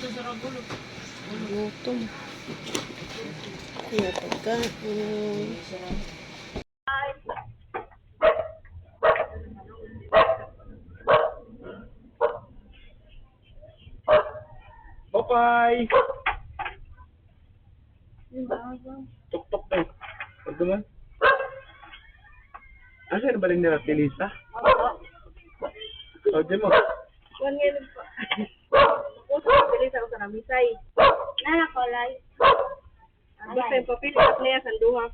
Gutom. Kaya pagkain. Bye-bye! Tuk-tuk na. Huwag naman. Asa na balik nila Tilisa? O, di mo. Kuan ngayon po. Puso ko pili sa usa na misay. Nana ko lay. Basta yung papel at niya sa duha.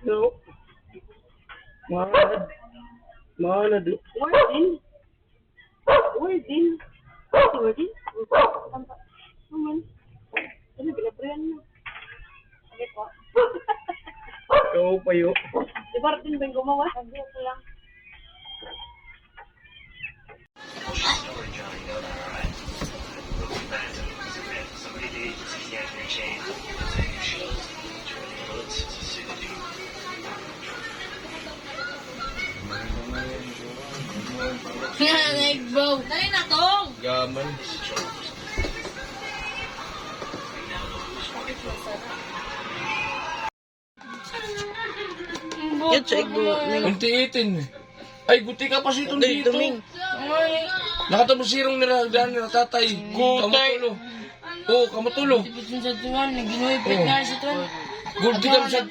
No. Mahal. Mahal na do. Wordin. Wordin. Wordin. Naman. Ano binabriyan mo? Okay po. Ikaw pa yun. Di ba rin ba yung gumawa? Sabi ko lang. Like bro. Dali na tong. Gaman. Yan sa igbo. Unti-itin. Ay, guti ka pa si itong Dali dito. tuming. Nakatapos sirong niragdaan nila tatay. Kamutulo. Oo, kamutulo. Tipid sa tuwan. Ginuhipit nga sa tuwan. Gulti ka sa...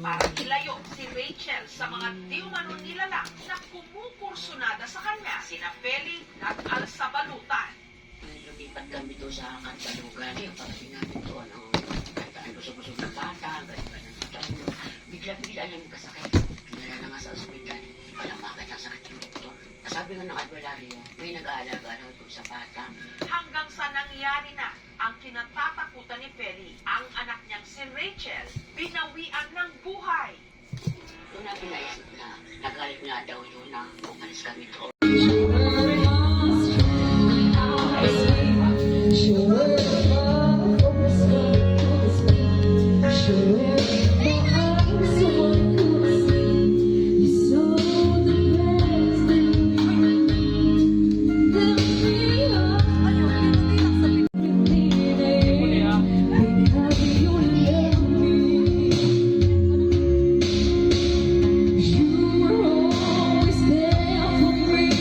Para kilayo si Rachel sa mga di umano nilala na kumukursunada sa kanya sina Feli at Alsabalutan. Lumipat kami doon sa kantalugan eh, para sinabi doon ang kantaan busog-busog na bata, ganyan. Bigla-bigla niya magkasakit. Pinala na nga sa ospital, walang makita ang sakit yung doktor. Sabi nga ng albularyo, may nag-aalaga raw doon sa bata. Hanggang sa nangyari na ang kinatatakutan ni Feli, ang anak niyang si Rachel, binawian ng buhay. Doon na pinaisip na nagalit nga daw yun na umalis kami doon. You were always there for me.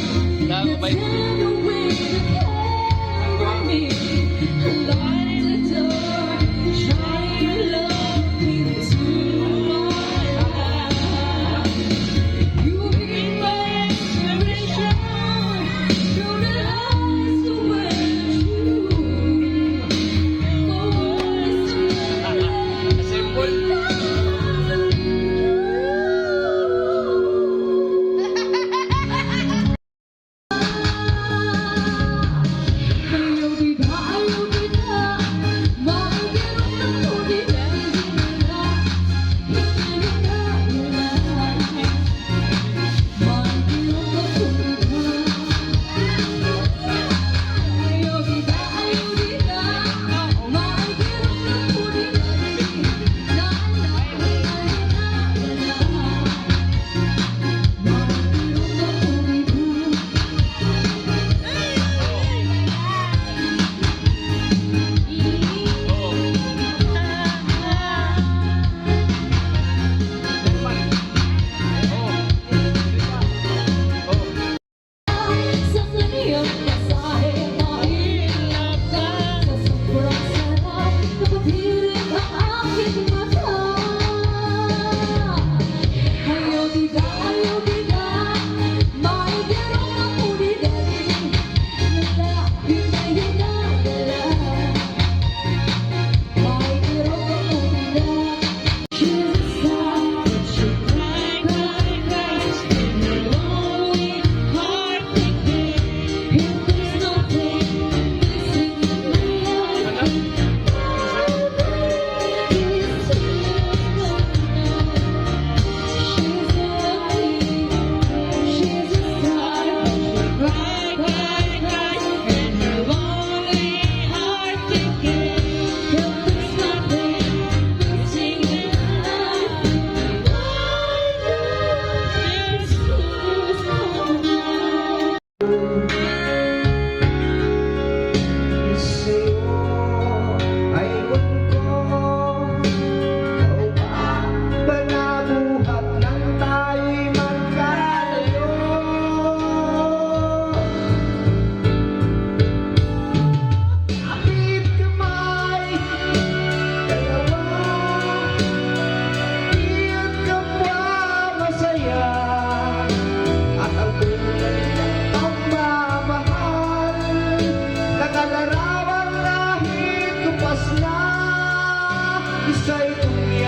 Isa itong